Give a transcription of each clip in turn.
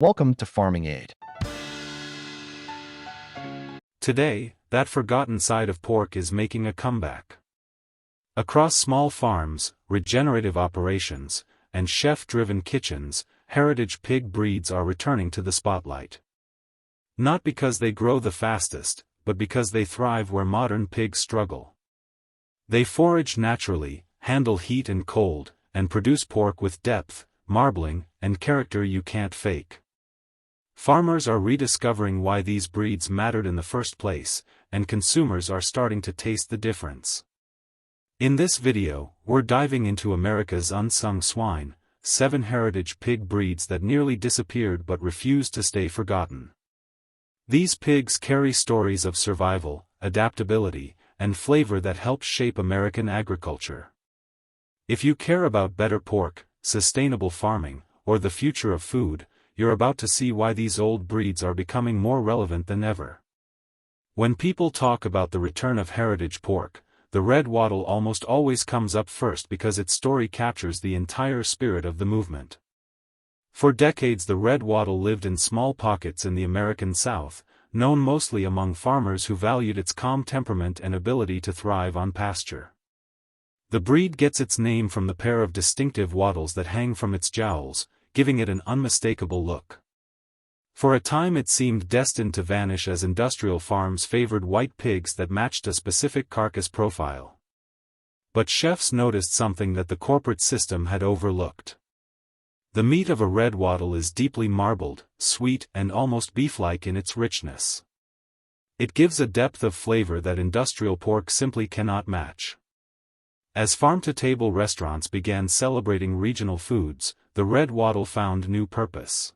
Welcome to Farming Aid. Today, that forgotten side of pork is making a comeback. Across small farms, regenerative operations, and chef-driven kitchens, heritage pig breeds are returning to the spotlight. Not because they grow the fastest, but because they thrive where modern pigs struggle. They forage naturally, handle heat and cold, and produce pork with depth, marbling, and character you can't fake. Farmers are rediscovering why these breeds mattered in the first place, and consumers are starting to taste the difference. In this video, we're diving into America's unsung swine, 7 heritage pig breeds that nearly disappeared but refused to stay forgotten. These pigs carry stories of survival, adaptability, and flavor that helped shape American agriculture. If you care about better pork, sustainable farming, or the future of food, you're about to see why these old breeds are becoming more relevant than ever. When people talk about the return of heritage pork, the red waddle almost always comes up first because its story captures the entire spirit of the movement. For decades the red waddle lived in small pockets in the American South, known mostly among farmers who valued its calm temperament and ability to thrive on pasture. The breed gets its name from the pair of distinctive wattles that hang from its jowls, giving it an unmistakable look. For a time it seemed destined to vanish as industrial farms favored white pigs that matched a specific carcass profile. But chefs noticed something that the corporate system had overlooked. The meat of a red waddle is deeply marbled, sweet, and almost beef-like in its richness. It gives a depth of flavor that industrial pork simply cannot match. As farm-to-table restaurants began celebrating regional foods, the red waddle found new purpose.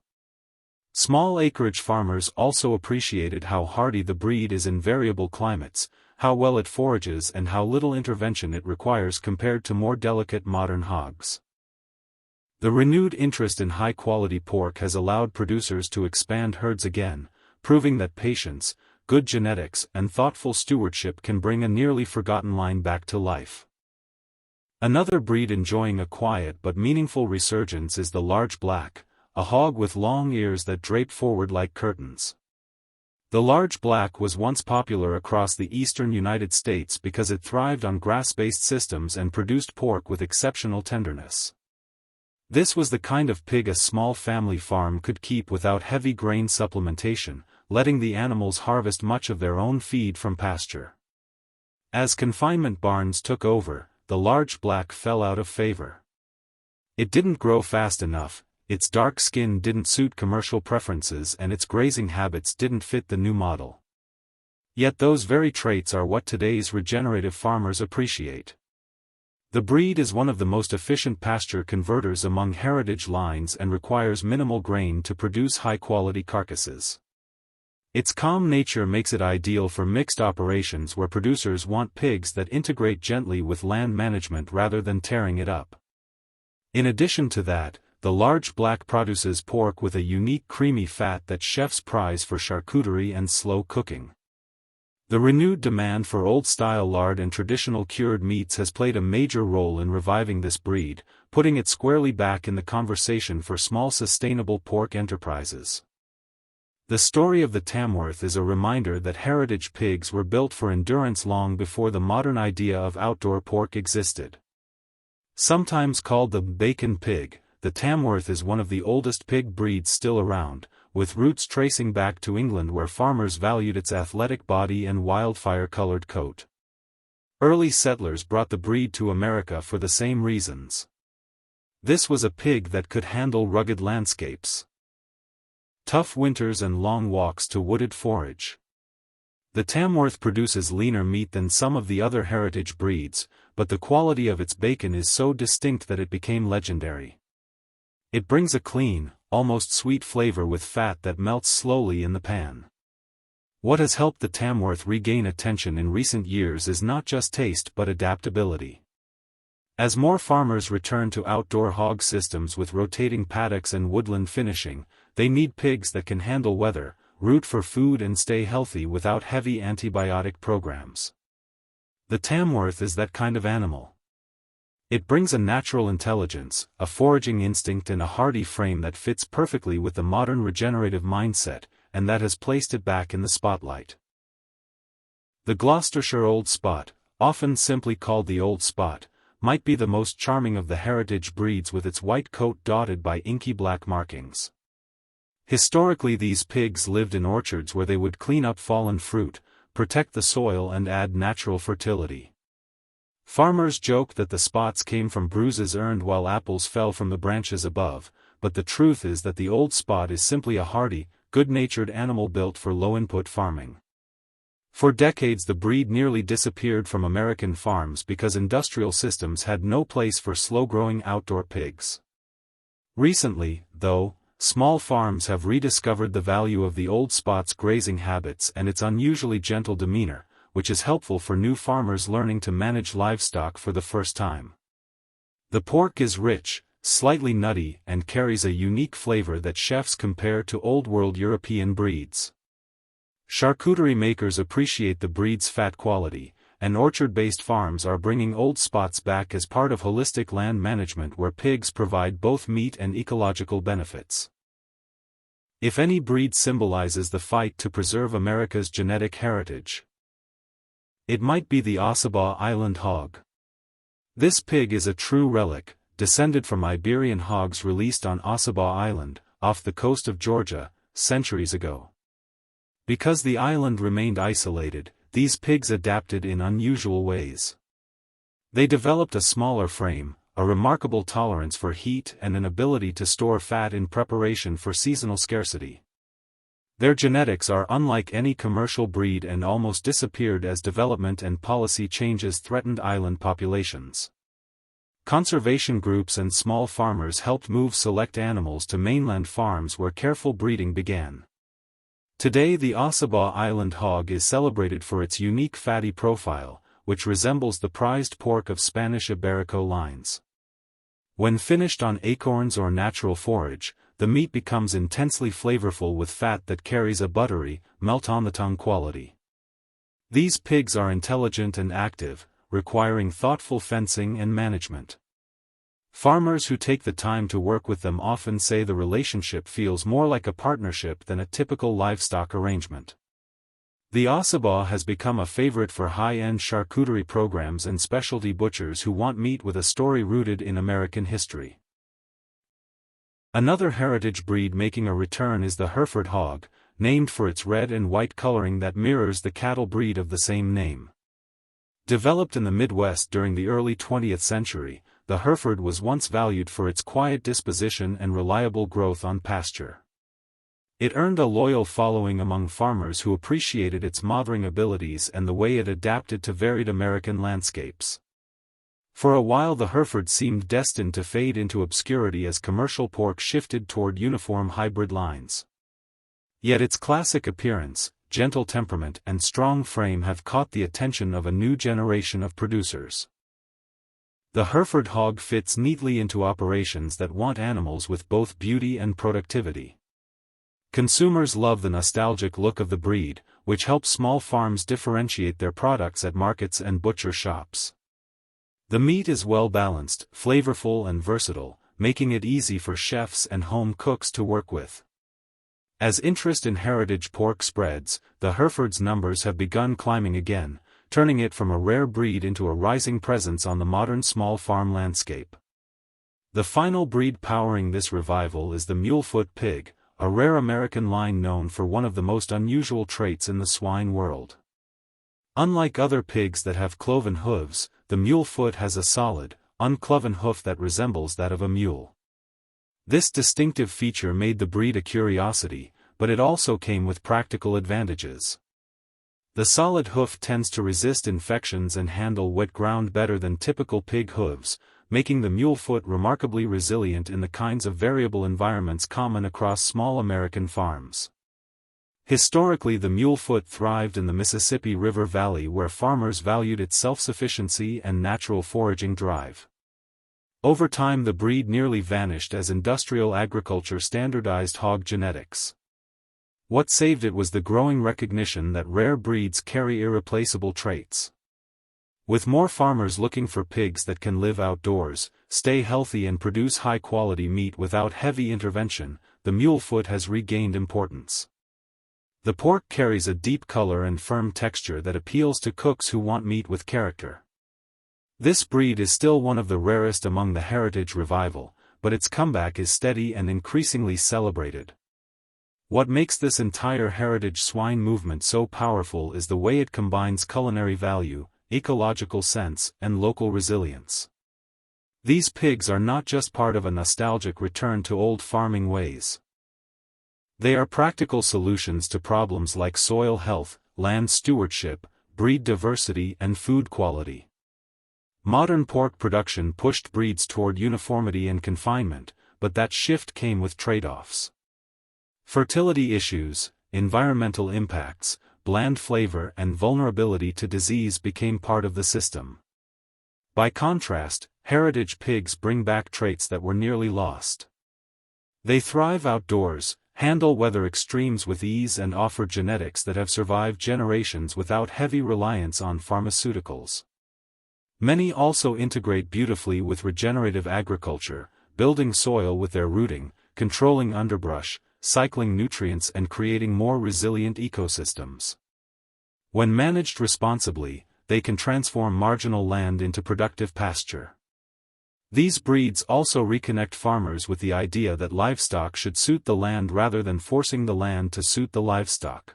Small acreage farmers also appreciated how hardy the breed is in variable climates, how well it forages and how little intervention it requires compared to more delicate modern hogs. The renewed interest in high-quality pork has allowed producers to expand herds again, proving that patience, good genetics and thoughtful stewardship can bring a nearly forgotten line back to life. Another breed enjoying a quiet but meaningful resurgence is the large black, a hog with long ears that drape forward like curtains. The large black was once popular across the eastern United States because it thrived on grass-based systems and produced pork with exceptional tenderness. This was the kind of pig a small family farm could keep without heavy grain supplementation, letting the animals harvest much of their own feed from pasture. As confinement barns took over, the large black fell out of favor. It didn't grow fast enough, its dark skin didn't suit commercial preferences and its grazing habits didn't fit the new model. Yet those very traits are what today's regenerative farmers appreciate. The breed is one of the most efficient pasture converters among heritage lines and requires minimal grain to produce high-quality carcasses. Its calm nature makes it ideal for mixed operations where producers want pigs that integrate gently with land management rather than tearing it up. In addition to that, the large black produces pork with a unique creamy fat that chefs prize for charcuterie and slow cooking. The renewed demand for old-style lard and traditional cured meats has played a major role in reviving this breed, putting it squarely back in the conversation for small sustainable pork enterprises. The story of the Tamworth is a reminder that heritage pigs were built for endurance long before the modern idea of outdoor pork existed. Sometimes called the bacon pig, the Tamworth is one of the oldest pig breeds still around, with roots tracing back to England where farmers valued its athletic body and wildfire-colored coat. Early settlers brought the breed to America for the same reasons. This was a pig that could handle rugged landscapes, tough winters and long walks to wooded forage. The Tamworth produces leaner meat than some of the other heritage breeds, but the quality of its bacon is so distinct that it became legendary. It brings a clean, almost sweet flavor with fat that melts slowly in the pan. What has helped the Tamworth regain attention in recent years is not just taste but adaptability. As more farmers return to outdoor hog systems with rotating paddocks and woodland finishing, they need pigs that can handle weather, root for food and stay healthy without heavy antibiotic programs. The Tamworth is that kind of animal. It brings a natural intelligence, a foraging instinct and a hardy frame that fits perfectly with the modern regenerative mindset, and that has placed it back in the spotlight. The Gloucestershire Old Spot, often simply called the Old Spot, might be the most charming of the heritage breeds with its white coat dotted by inky black markings. Historically, these pigs lived in orchards where they would clean up fallen fruit, protect the soil and add natural fertility. Farmers joke that the spots came from bruises earned while apples fell from the branches above, but the truth is that the Old Spot is simply a hardy, good-natured animal built for low-input farming. For decades the breed nearly disappeared from American farms because industrial systems had no place for slow-growing outdoor pigs. Recently, though, small farms have rediscovered the value of the Old Spot's grazing habits and its unusually gentle demeanor, which is helpful for new farmers learning to manage livestock for the first time. The pork is rich, slightly nutty and carries a unique flavor that chefs compare to old-world European breeds. Charcuterie makers appreciate the breed's fat quality, and orchard-based farms are bringing Old Spots back as part of holistic land management where pigs provide both meat and ecological benefits. If any breed symbolizes the fight to preserve America's genetic heritage, it might be the Ossabaw Island hog. This pig is a true relic, descended from Iberian hogs released on Ossabaw Island, off the coast of Georgia, centuries ago. Because the island remained isolated, these pigs adapted in unusual ways. They developed a smaller frame, a remarkable tolerance for heat and an ability to store fat in preparation for seasonal scarcity. Their genetics are unlike any commercial breed and almost disappeared as development and policy changes threatened island populations. Conservation groups and small farmers helped move select animals to mainland farms where careful breeding began. Today the Ossabaw Island hog is celebrated for its unique fatty profile, which resembles the prized pork of Spanish Iberico lines. When finished on acorns or natural forage, the meat becomes intensely flavorful with fat that carries a buttery, melt-on-the-tongue quality. These pigs are intelligent and active, requiring thoughtful fencing and management. Farmers who take the time to work with them often say the relationship feels more like a partnership than a typical livestock arrangement. The Ossabaw has become a favorite for high-end charcuterie programs and specialty butchers who want meat with a story rooted in American history. Another heritage breed making a return is the Hereford hog, named for its red and white coloring that mirrors the cattle breed of the same name. Developed in the Midwest during the early 20th century, the Hereford was once valued for its quiet disposition and reliable growth on pasture. It earned a loyal following among farmers who appreciated its mothering abilities and the way it adapted to varied American landscapes. For a while the Hereford seemed destined to fade into obscurity as commercial pork shifted toward uniform hybrid lines. Yet its classic appearance, gentle temperament and strong frame have caught the attention of a new generation of producers. The Hereford hog fits neatly into operations that want animals with both beauty and productivity. Consumers love the nostalgic look of the breed, which helps small farms differentiate their products at markets and butcher shops. The meat is well-balanced, flavorful and versatile, making it easy for chefs and home cooks to work with. As interest in heritage pork spreads, the Hereford's numbers have begun climbing again, turning it from a rare breed into a rising presence on the modern small farm landscape. The final breed powering this revival is the mulefoot pig, a rare American line known for one of the most unusual traits in the swine world. Unlike other pigs that have cloven hooves, the mulefoot has a solid, uncloven hoof that resembles that of a mule. This distinctive feature made the breed a curiosity, but it also came with practical advantages. The solid hoof tends to resist infections and handle wet ground better than typical pig hooves, making the mulefoot remarkably resilient in the kinds of variable environments common across small American farms. Historically, the mulefoot thrived in the Mississippi River Valley where farmers valued its self-sufficiency and natural foraging drive. Over time the breed nearly vanished as industrial agriculture standardized hog genetics. What saved it was the growing recognition that rare breeds carry irreplaceable traits. With more farmers looking for pigs that can live outdoors, stay healthy and produce high-quality meat without heavy intervention, the mulefoot has regained importance. The pork carries a deep color and firm texture that appeals to cooks who want meat with character. This breed is still one of the rarest among the heritage revival, but its comeback is steady and increasingly celebrated. What makes this entire heritage swine movement so powerful is the way it combines culinary value, ecological sense, and local resilience. These pigs are not just part of a nostalgic return to old farming ways. They are practical solutions to problems like soil health, land stewardship, breed diversity, and food quality. Modern pork production pushed breeds toward uniformity and confinement, but that shift came with trade-offs. Fertility issues, environmental impacts, bland flavor and vulnerability to disease became part of the system. By contrast, heritage pigs bring back traits that were nearly lost. They thrive outdoors, handle weather extremes with ease and offer genetics that have survived generations without heavy reliance on pharmaceuticals. Many also integrate beautifully with regenerative agriculture, building soil with their rooting, controlling underbrush, cycling nutrients and creating more resilient ecosystems. When managed responsibly, they can transform marginal land into productive pasture. These breeds also reconnect farmers with the idea that livestock should suit the land rather than forcing the land to suit the livestock.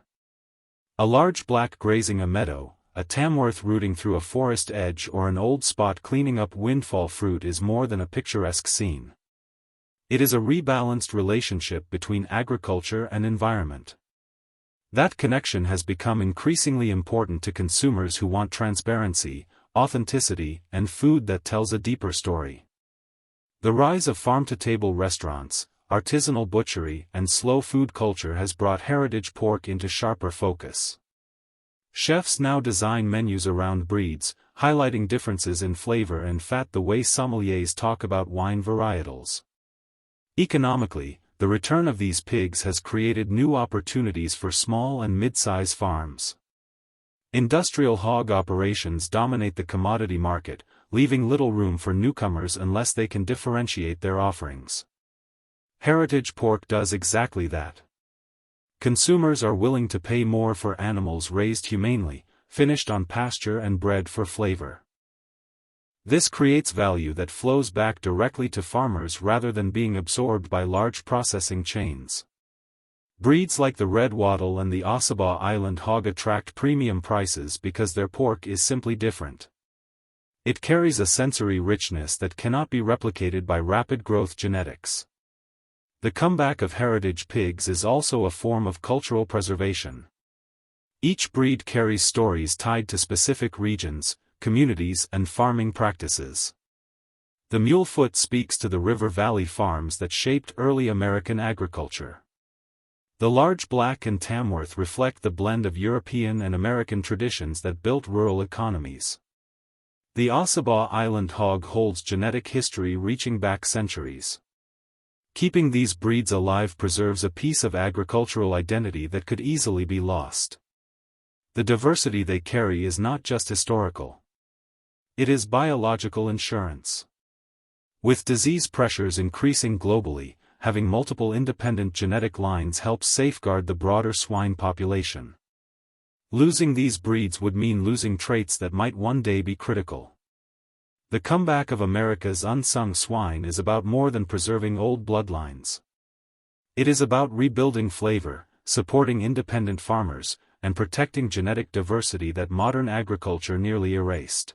A large black grazing a meadow, a tamworth rooting through a forest edge or an old spot cleaning up windfall fruit is more than a picturesque scene. It is a rebalanced relationship between agriculture and environment. That connection has become increasingly important to consumers who want transparency, authenticity, and food that tells a deeper story. The rise of farm-to-table restaurants, artisanal butchery, and slow food culture has brought heritage pork into sharper focus. Chefs now design menus around breeds, highlighting differences in flavor and fat the way sommeliers talk about wine varietals. Economically, the return of these pigs has created new opportunities for small and mid-size farms. Industrial hog operations dominate the commodity market, leaving little room for newcomers unless they can differentiate their offerings. Heritage pork does exactly that. Consumers are willing to pay more for animals raised humanely, finished on pasture and bred for flavor. This creates value that flows back directly to farmers rather than being absorbed by large processing chains. Breeds like the red waddle and the ossabaw island hog attract premium prices because their pork is simply different. It carries a sensory richness that cannot be replicated by rapid growth genetics. The comeback of heritage pigs is also a form of cultural preservation. Each breed carries stories tied to specific regions, communities, and farming practices. The mulefoot speaks to the river valley farms that shaped early American agriculture. The large black and tamworth reflect the blend of European and American traditions that built rural economies. The ossabaw island hog holds genetic history reaching back centuries. Keeping these breeds alive preserves a piece of agricultural identity that could easily be lost. The diversity they carry is not just historical. It is biological insurance. With disease pressures increasing globally, having multiple independent genetic lines helps safeguard the broader swine population. Losing these breeds would mean losing traits that might one day be critical. The comeback of America's unsung swine is about more than preserving old bloodlines. It is about rebuilding flavor, supporting independent farmers, and protecting genetic diversity that modern agriculture nearly erased.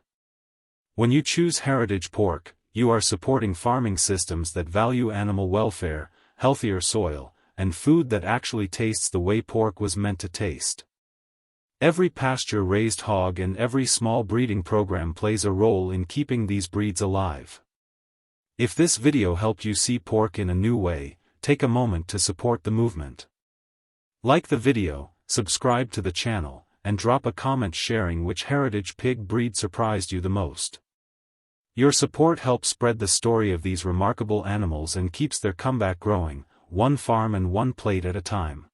When you choose heritage pork, you are supporting farming systems that value animal welfare, healthier soil, and food that actually tastes the way pork was meant to taste. Every pasture-raised hog and every small breeding program plays a role in keeping these breeds alive. If this video helped you see pork in a new way, take a moment to support the movement. Like the video, subscribe to the channel, and drop a comment sharing which heritage pig breed surprised you the most. Your support helps spread the story of these remarkable animals and keeps their comeback growing, one farm and one plate at a time.